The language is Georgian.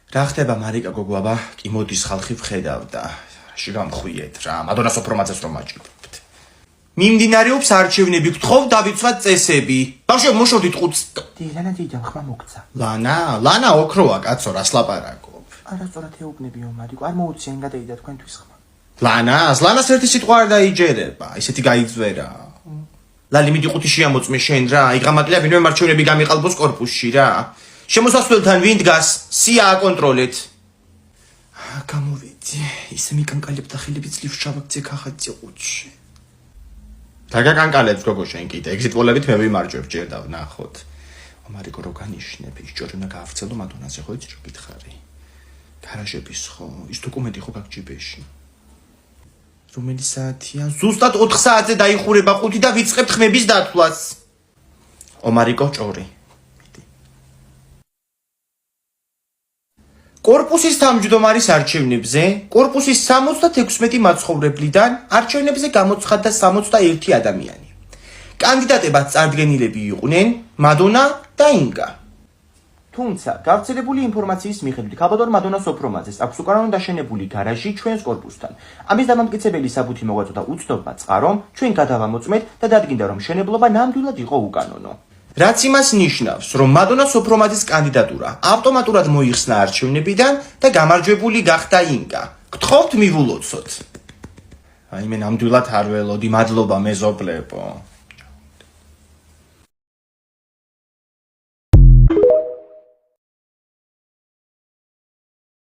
რა ხდება მარიკა გოგოაბა? კი მოდის ხალხი ვხედავდა. რაში გამხვიეთ რა, მადონას ოფრომაძეს რომ აჭირებთ. მიმდინარეობს არჩევნები, გთხოვ დავიცვათ წესები. ბავშვო, მოშორდით ყუთს. ლანა დიდა ხმა მოგცა. ლანა ოქროა კაცო, რას ლაპარაკობ? არასწორად ეუბნებიო მარიკო, არ მოუციან გადაიდა თქვენთვის ხმა. ლანას ერთი სიტყვა არ დაიჯერება, ისეთი გაიძვერა. ლალი მიდი ყუთი შეამოწმე შენ რა, იღამაკლია ვინმე მარჩევნები გამიყალბოს კორპუსში რა. შემოსასვლელთან ვინ დგას? სია აკონტროლეთ. გამოვიდი, ისე მიკანკალებდა ხელები ძლივს ჩავაქცე ხახაცი ყუთში. დაგაკანკალებს გოგო შენ კიდე, ეგზიტ პოლებით მე ვიმარჯვებ ჯერ დავნახოთ. მარიკო რო განიშნებ, ის ჯორი უნდა გაავრცელო მადონაზე ხო იცი რო გითხარი. გარაჟების ხო, ის დოკუმენტი ხო გაგჯიბეში. რომელი საათია? ზუსტად 4 საათზე დაიხურება ყუთი და ვიწყებთ ხმების დათვლას. მარიკო ჭორი. კორპუსის თავმჯდომარის არჩევნებზე, კორპუსის 76 მაცხოვრებლიდან არჩევნებზე გამოცხადდა 61 ადამიანი. კანდიდატებად წარდგენილები იყვნენ მადონა და ინგა. თუმცა, გავრცელებული ინფორმაციის მიხედვით, ქალბატონ მადონას ოფრომაძეს აქვს უკანონო დაშენებული გარაჟი ჩვენს კორპუსთან. ამის დამამტკიცებელი საბუთი მოგვაწოდა უცნობა წყარომ, ჩვენ გადავამოწმეთ და დადგინდა, რომ მშენებლობა ნამდვილად იყო უკანონო. რაც იმას ნიშნავს, რომ მადონას ოფრომაძის კანდიდატურა ავტომატურად მოიხსნა არჩევნებიდან და გამარჯვებული გახდა ინგა. გთხოვთ მივულოცოთ. მე ნამდვილად არ ველოდი, მადლობა მეზობლებო.